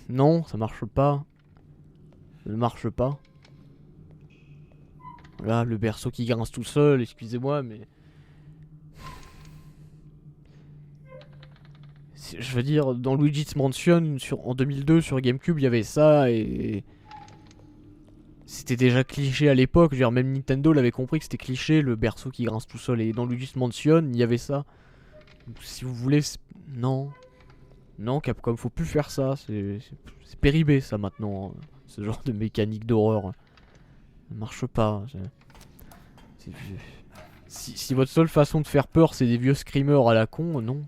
[SPEAKER 1] Non, ça marche pas. Ça ne marche pas. Voilà, le berceau qui grince tout seul, excusez-moi, mais... Je veux dire, dans Luigi's Mansion, en 2002, sur GameCube, il y avait ça, et... C'était déjà cliché à l'époque, je veux dire, même Nintendo l'avait compris que c'était cliché, le berceau qui grince tout seul. Et dans Luigi's Mansion, il y avait ça. Donc, si vous voulez... Non. Non, Capcom, faut plus faire ça. C'est péribé, ça, maintenant. Hein. Ce genre de mécanique d'horreur. Ça marche pas. Si votre seule façon de faire peur, c'est des vieux screamers à la con, non.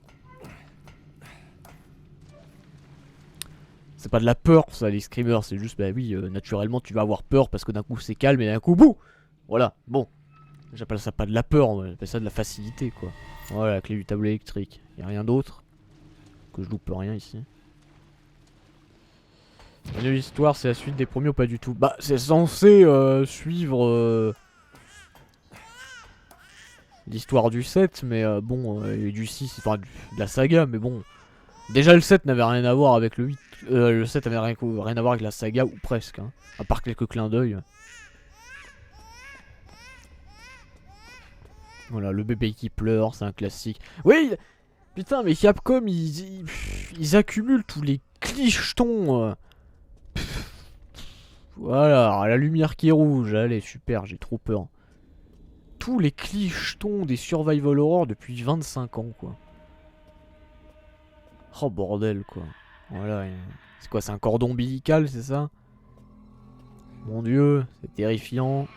[SPEAKER 1] C'est pas de la peur, ça, les screamers, c'est juste, bah oui, naturellement, tu vas avoir peur parce que d'un coup c'est calme et d'un coup, bouh. Voilà, bon. J'appelle ça pas de la peur, j'appelle ça de la facilité, quoi. Voilà, la clé du tableau électrique. Y'a rien d'autre. Que je loupe rien ici. La nouvelle histoire, c'est la suite des premiers ou pas du tout? Bah, c'est censé suivre l'histoire du 7, mais bon, et du 6, enfin de la saga, mais bon. Déjà, le 7 n'avait rien à voir avec le 8. Le 7 avait rien à voir avec la saga, ou presque, hein, à part quelques clins d'œil. Voilà, le bébé qui pleure, c'est un classique. Oui. Putain, mais Capcom, ils accumulent tous les clichetons. Voilà, la lumière qui est rouge. Allez, super, j'ai trop peur. Tous les clichetons des survival horror depuis 25 ans, quoi. Oh, bordel, quoi. Voilà, c'est quoi, c'est un cordon ombilical, c'est ça? Mon dieu, c'est terrifiant.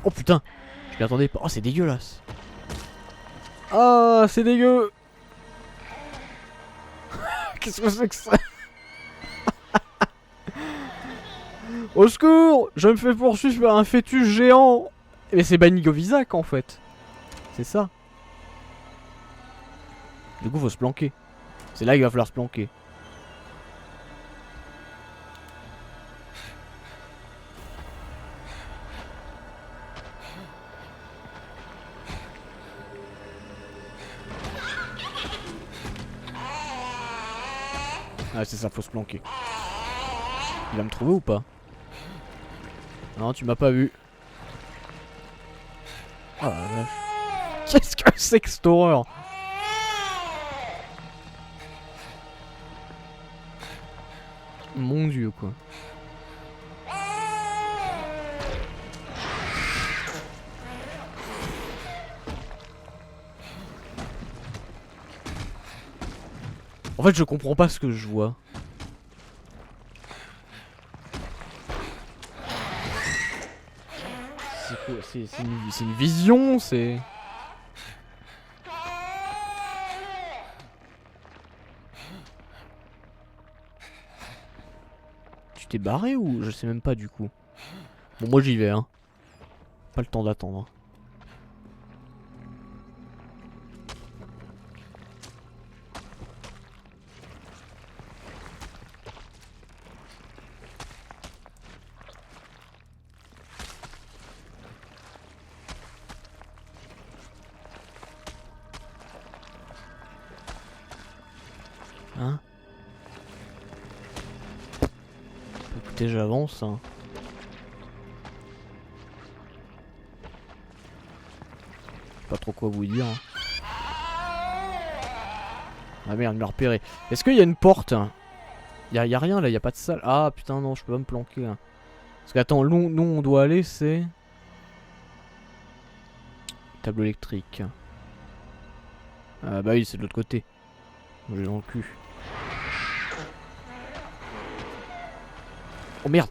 [SPEAKER 1] Oh, putain, je m'y attendais pas. Oh, c'est dégueulasse. Ah, c'est dégueu. Qu'est-ce que c'est que ça? Au secours, je me fais poursuivre par un fœtus géant. Mais c'est Banigovisac en fait. C'est ça. Du coup, faut se planquer. C'est là qu'il va falloir se planquer. Ah, c'est ça, faut se planquer. Il va me trouver ou pas? Non, tu m'as pas vu. Oh la vache. Qu'est-ce que c'est que cette horreur? Mon dieu, quoi. En fait, je comprends pas ce que je vois. C'est quoi? C'est une vision, c'est... Tu t'es barré ou... Je sais même pas du coup. Bon, moi j'y vais, hein. Pas le temps d'attendre. Hein? Écoutez, j'avance, hein. Pas trop quoi vous dire. Hein. Ah merde, il m'a repéré. Est-ce qu'il y a une porte? Y a rien là, y a pas de salle. Ah putain, non, je peux pas me planquer. Hein. Parce que attends, nous on doit aller, c'est... Tableau électrique. Ah bah oui, c'est de l'autre côté. J'ai dans le cul. Oh merde.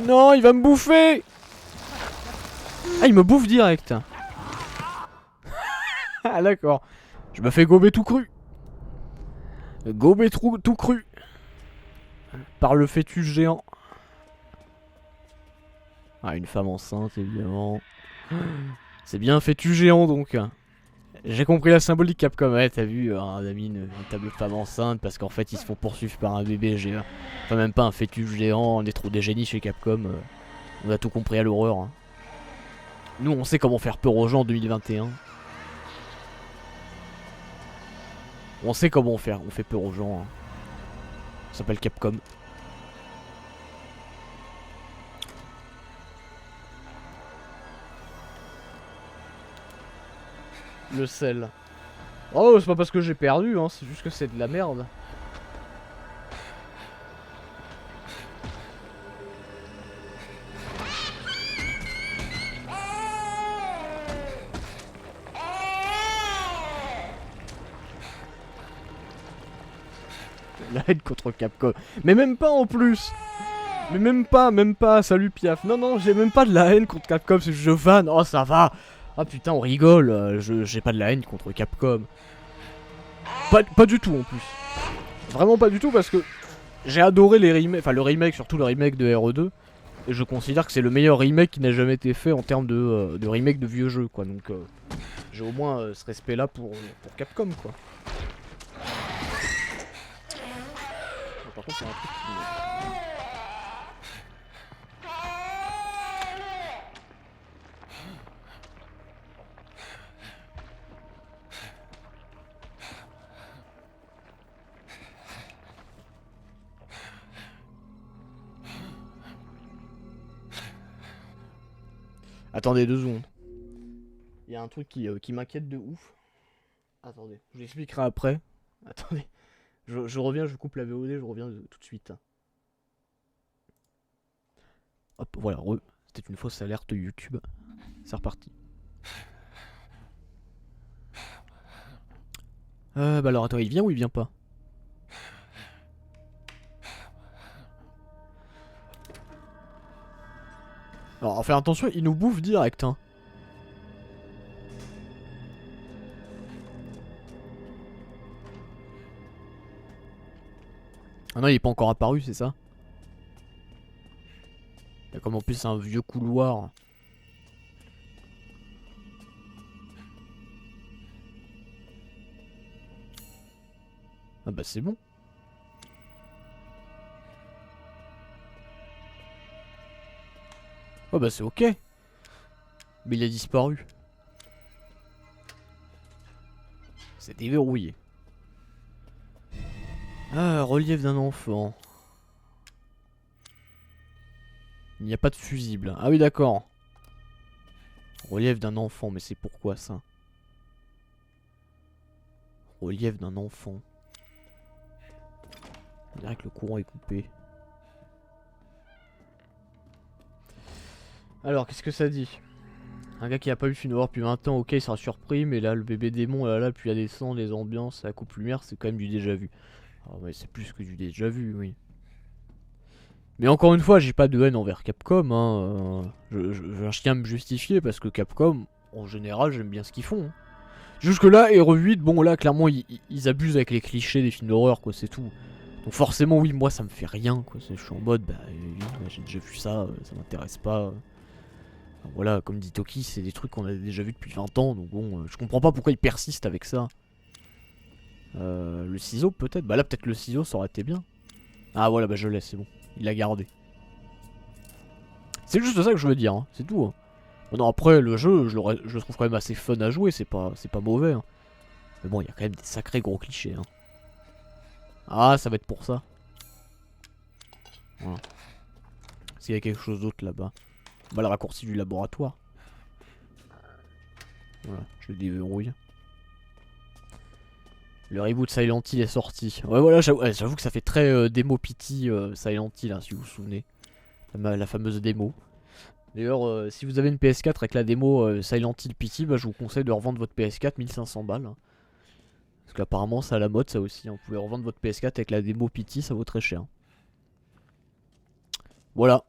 [SPEAKER 1] Non, il va me bouffer. Ah, il me bouffe direct. Ah d'accord. Je me fais gober tout cru. Gober tout cru. Par le fœtus géant. Ah, une femme enceinte, évidemment. C'est bien Fétu géant, donc. J'ai compris la symbolique Capcom. Ouais, t'as vu, un ami, une table femme enceinte, parce qu'en fait, ils se font poursuivre par un bébé géant. Enfin, même pas un fœtus géant, on est trop des génies chez Capcom. On a tout compris à l'horreur. Hein. Nous, on sait comment faire peur aux gens en 2021. On sait comment on fait peur aux gens. Hein. Ça s'appelle Capcom. Le sel. Oh, c'est pas parce que j'ai perdu, hein, c'est juste que c'est de la merde. La haine contre Capcom. Mais même pas en plus. Mais même pas, salut Piaf. Non, non, j'ai même pas de la haine contre Capcom, c'est juste je vanne. Oh, ça va. Ah putain, on rigole. J'ai pas de la haine contre Capcom. Pas du tout en plus. Vraiment pas du tout parce que j'ai adoré les remakes, enfin le remake, surtout le remake de RE2. Et je considère que c'est le meilleur remake qui n'a jamais été fait en termes de remake de vieux jeux quoi. Donc j'ai au moins ce respect là pour Capcom quoi. Par contre, c'est un truc qui... Attendez 2 secondes. Il y a un truc qui m'inquiète de ouf. Attendez, je l'expliquerai après. Attendez. Je reviens, je coupe la VOD, je reviens tout de suite. Hop, voilà, c'était une fausse alerte YouTube. C'est reparti. Bah alors attends, il vient ou il vient pas? Alors, faire attention, il nous bouffe direct, hein. Ah non, il est pas encore apparu, c'est ça? Et comme en plus c'est un vieux couloir. Ah bah c'est bon. Oh bah c'est ok. Mais il a disparu. C'est déverrouillé. Ah, relief d'un enfant. Il n'y a pas de fusible. Ah oui d'accord. Relief d'un enfant, mais c'est pourquoi ça? Relief d'un enfant. On dirait que le courant est coupé. Alors, qu'est-ce que ça dit? Un gars qui a pas vu film d'horreur depuis 20 ans, ok, il sera surpris, mais là, le bébé démon, là, puis la descente, les ambiances, la coupe lumière, c'est quand même du déjà vu. Ah ouais, c'est plus que du déjà vu, oui. Mais encore une fois, j'ai pas de haine envers Capcom, hein. Je tiens à me justifier parce que Capcom, en général, j'aime bien ce qu'ils font. Hein. Jusque là, RE8, bon là, clairement, ils abusent avec les clichés des films d'horreur, quoi, c'est tout. Donc forcément, oui, moi, ça me fait rien, quoi. Je suis en mode, bah, oui, j'ai déjà vu ça, ça m'intéresse pas. Enfin, voilà, comme dit Toki, c'est des trucs qu'on a déjà vu depuis 20 ans, donc bon, je comprends pas pourquoi ils persistent avec ça. Le ciseau, peut-être. Bah là, peut-être le ciseau, ça aurait été bien. Ah voilà, bah je l'ai, c'est bon. Il l'a gardé. C'est juste ça que je veux dire, hein. C'est tout. Hein. Bon, non, après, le jeu, je le trouve quand même assez fun à jouer, c'est pas mauvais. Hein. Mais bon, il y a quand même des sacrés gros clichés. Hein. Ah, ça va être pour ça. Voilà. S'il y a quelque chose d'autre là-bas. Bah, le raccourci du laboratoire. Voilà, je le déverrouille. Le reboot Silent Hill est sorti. Ouais, voilà, j'avoue que ça fait très démo pity Silent Hill, hein, si vous vous souvenez. La fameuse démo. D'ailleurs, si vous avez une PS4 avec la démo Silent Hill Pity, bah, je vous conseille de revendre votre PS4 1500 balles. Hein. Parce qu'apparemment, c'est à la mode ça aussi. Hein. Vous pouvez revendre votre PS4 avec la démo Pity, ça vaut très cher. Voilà.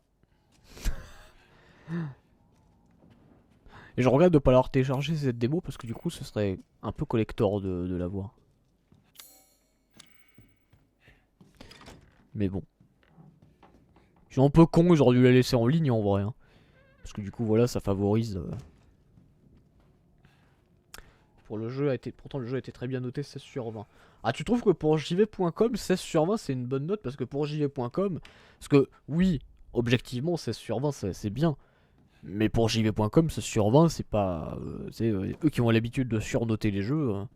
[SPEAKER 1] Et je regrette de pas l'avoir téléchargé cette démo parce que du coup, ce serait un peu collector de l'avoir. Mais bon. Ils sont un peu cons, ils auraient dû la laisser en ligne en vrai. Hein. Parce que du coup voilà ça favorise... Pour le jeu pourtant le jeu a été très bien noté 16 sur 20. Ah tu trouves que pour jv.com 16 sur 20 c'est une bonne note? Parce que pour jv.com, parce que oui, objectivement 16 sur 20 c'est bien. Mais pour jv.com 16 sur 20 c'est pas... c'est eux qui ont l'habitude de surnoter les jeux.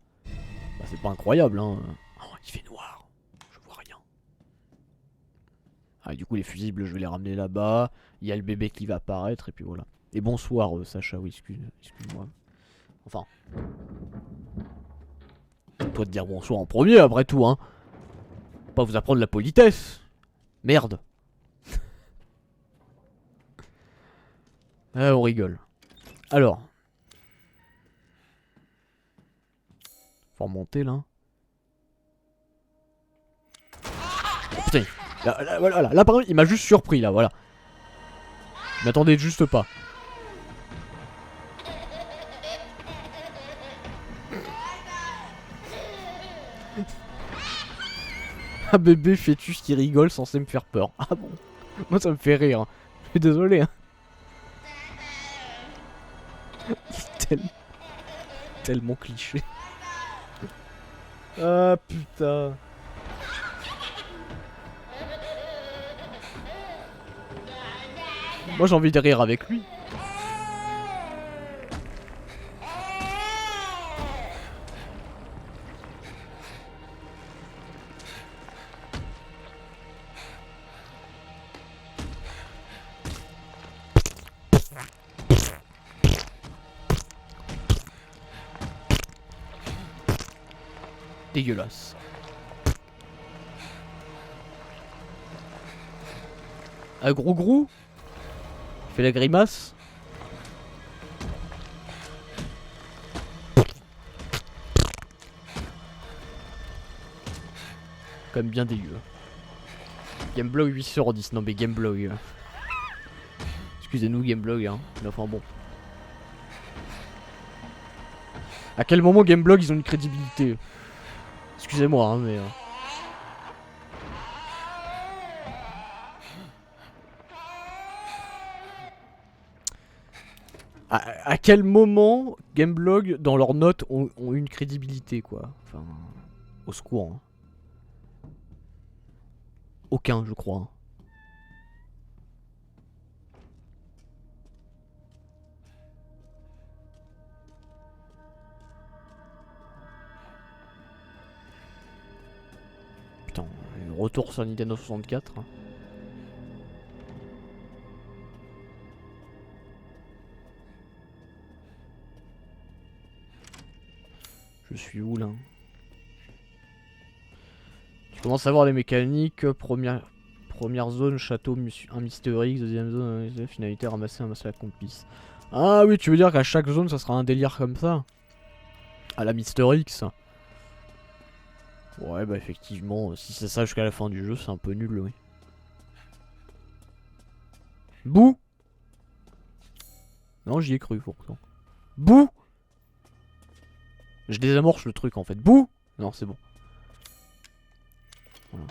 [SPEAKER 1] Bah, c'est pas incroyable hein. Oh, il fait noir, je vois rien. Ah du coup les fusibles je vais les ramener là-bas. Il y a le bébé qui va apparaître et puis voilà. Et bonsoir Sacha, oui excuse-moi. Enfin... Toi de dire bonsoir en premier après tout hein. Pas vous apprendre la politesse. Merde. Ah on rigole. Alors. Faut remonter là. Oh, putain. Là par exemple il m'a juste surpris là voilà. Je m'attendais juste pas. Un bébé fœtus qui rigole censé me faire peur. Ah bon? Moi ça me fait rire. Je suis désolé hein. Tellement cliché. Ah putain. Moi j'ai envie de rire avec lui. Dégueulasse. Un gros gros. Il fait la grimace. Quand même bien dégueu. Gameblog 8 sur 10. Non mais Gameblog. Excusez-nous Gameblog hein. Mais enfin bon. À quel moment Gameblog ils ont une crédibilité? Excusez-moi hein mais... À quel moment Gameblog dans leurs notes ont une crédibilité quoi? Enfin... Au secours hein. Aucun je crois. Putain, retour sur Nintendo 64. Je suis où là? Tu commences à voir les mécaniques. Première zone, château, un Mister X. Deuxième zone, finalité, ramasser la complice. Ah oui, tu veux dire qu'à chaque zone ça sera un délire comme ça? À la Mister X. Ouais bah effectivement, si c'est ça jusqu'à la fin du jeu c'est un peu nul oui. Bouh. Non j'y ai cru pourtant. Bouh. Je désamorce le truc en fait. Bouh. Non c'est bon. Voilà.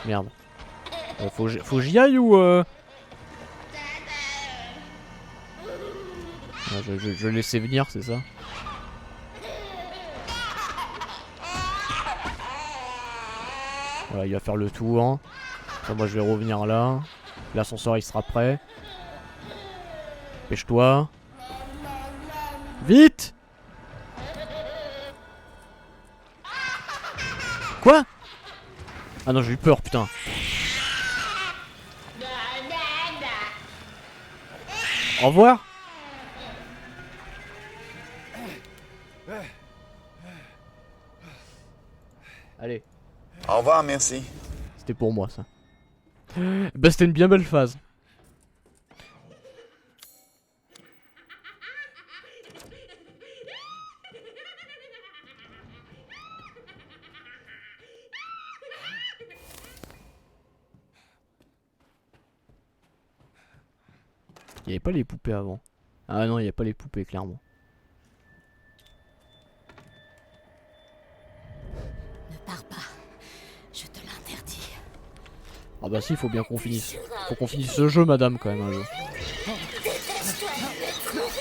[SPEAKER 1] Merde. Faut que j'y aille ou Ah, je laissais venir, c'est ça? Voilà, il va faire le tour. Hein. Enfin, moi, je vais revenir là. L'ascenseur, il sera prêt. Pêche-toi. Vite! Quoi? Ah non, j'ai eu peur, putain. Au revoir. Allez.
[SPEAKER 5] Au revoir, merci.
[SPEAKER 1] C'était pour moi ça. Bah c'était une bien belle phase. Il n'y avait pas les poupées avant. Ah non, il n'y a pas les poupées clairement.
[SPEAKER 3] Ne pars pas, je te l'interdis.
[SPEAKER 1] Ah bah si, faut bien qu'on finisse. Faut qu'on finisse ce jeu, madame, quand même, un jeu.
[SPEAKER 4] Dépêche-toi de me trouver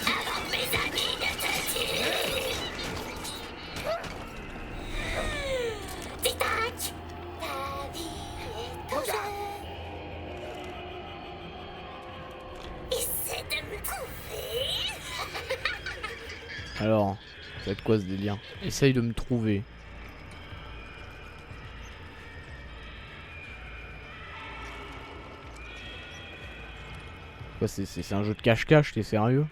[SPEAKER 4] avant que mes amis ne te tuent. Tic-tac, ta vie est en jeu. Essaie de me trouver.
[SPEAKER 1] Alors, ça va être quoi ce délire? Essaye de me trouver. Quoi, c'est un jeu de cache-cache, t'es sérieux?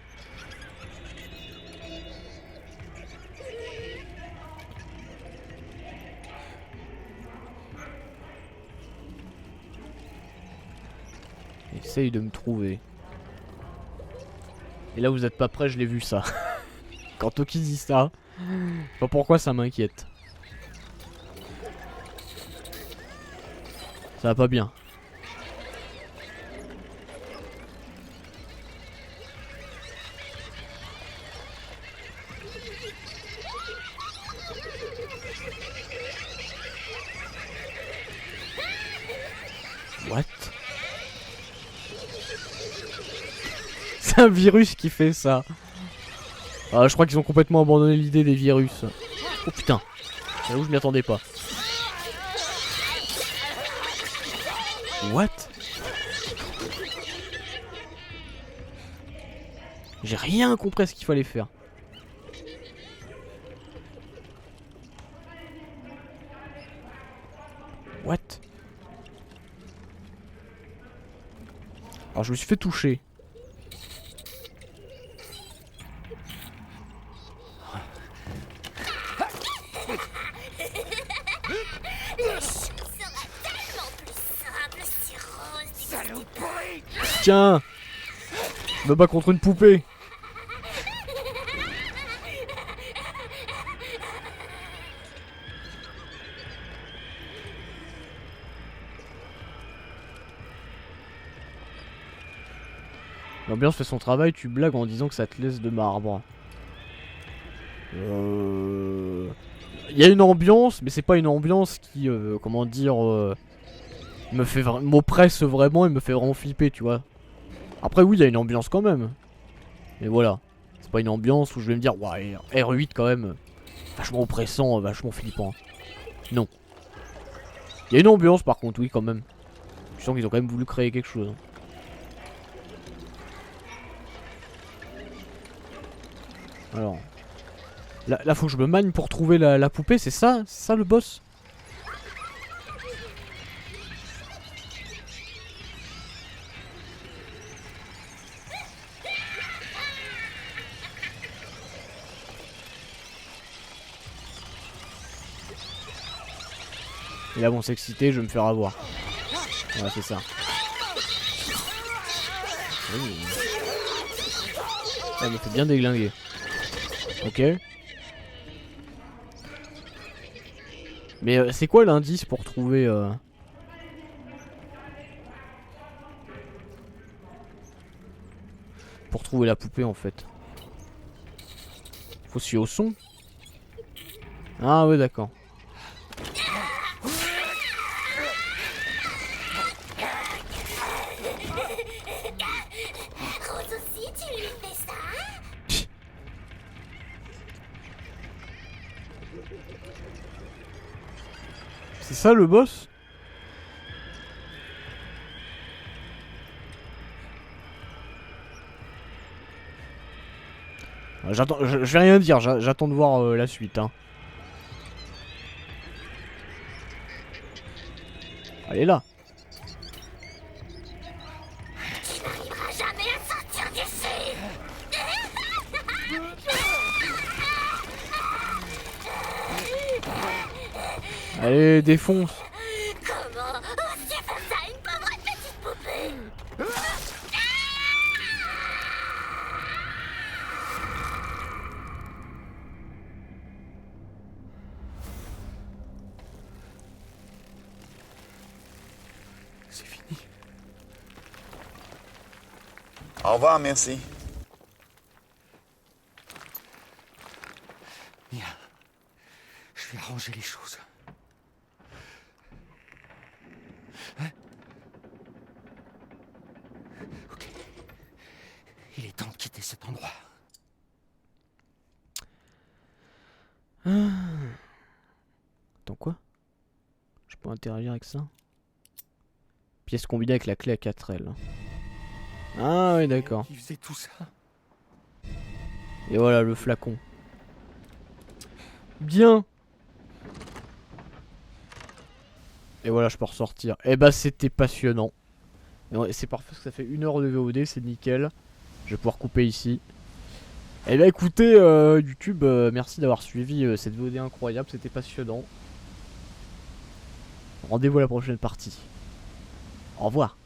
[SPEAKER 1] Essaye de me trouver. Et là vous êtes pas prêts, je l'ai vu ça. Quand Toki dit ça, je sais pas pourquoi ça m'inquiète. Ça va pas bien. What? C'est un virus qui fait ça. Ah, je crois qu'ils ont complètement abandonné l'idée des virus. Oh putain. Là où je m'y attendais pas. What? J'ai rien compris à ce qu'il fallait faire. What? Alors je me suis fait toucher.
[SPEAKER 4] Le chou sera tellement plus simple si Rose n'existait pas.
[SPEAKER 1] Tiens! Je me bats contre une poupée. L'ambiance fait son travail, tu blagues en disant que ça te laisse de marbre. Il y a une ambiance, mais c'est pas une ambiance qui, comment dire, m'oppresse vraiment et me fait vraiment flipper, tu vois. Après oui, il y a une ambiance quand même. Mais voilà, c'est pas une ambiance où je vais me dire, ouais, R8 quand même, vachement oppressant, vachement flippant. Non. Il y a une ambiance par contre, oui quand même. Je sens qu'ils ont quand même voulu créer quelque chose. Alors, là faut que je me magne pour trouver la poupée, c'est ça? C'est ça le boss? Et là bon, c'est excité, je vais me faire avoir. Voilà, c'est ça. Oui. Elle me fait bien déglinguer. Ok. Mais c'est quoi l'indice pour trouver la poupée en fait? Faut se fier au son. Ah ouais d'accord.
[SPEAKER 4] Rose aussi, tu lui fais ça?
[SPEAKER 1] C'est ça le boss? J'attends, je vais rien dire, j'attends de voir la suite hein. Elle est là.
[SPEAKER 4] Tu n'arriveras jamais à sortir d'ici.
[SPEAKER 1] Allez, défonce.
[SPEAKER 4] Comment oses-tu faire ça à une pauvre petite poupée?
[SPEAKER 2] C'est fini.
[SPEAKER 5] Au revoir, merci.
[SPEAKER 2] Viens. Je vais arranger les choses.
[SPEAKER 1] peut interagir avec ça. Pièce combinée avec la clé à 4L. Ah oui, d'accord.
[SPEAKER 2] Il faisait tout ça.
[SPEAKER 1] Et voilà le flacon. Bien. Et voilà, je peux ressortir. Et bah c'était passionnant. C'est parfait parce que ça fait 1 heure de VOD, c'est nickel. Je vais pouvoir couper ici. Et bah écoutez, YouTube, merci d'avoir suivi cette VOD incroyable, c'était passionnant. Rendez-vous à la prochaine partie. Au revoir.